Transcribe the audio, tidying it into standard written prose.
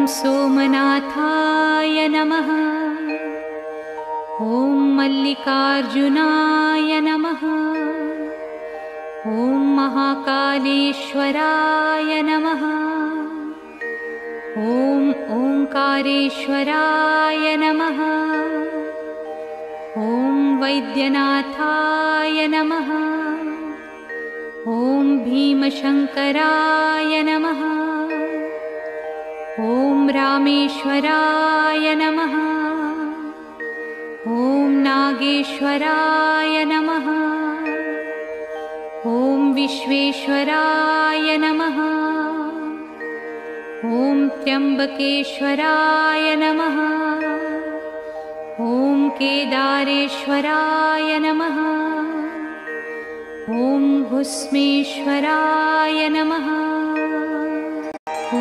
सोमनाथाय नमः। ॐ मल्लिकार्जुनाय नमः। ॐ महाकालेश्वराय नमः। ॐ ओंकारेश्वराय नमः। ॐ वैद्यनाथाय नमः। ॐ भीमशंकराय नमः। ॐ रामेश्वराय नमः। ॐ नागेश्वराय नमः। ॐ विश्वेश्वराय नमः। ॐ त्र्यंबकेश्वराय नमः। ॐ केदारेश्वराय नमः। ॐ भुस्मेश्वराय नमः। ॐ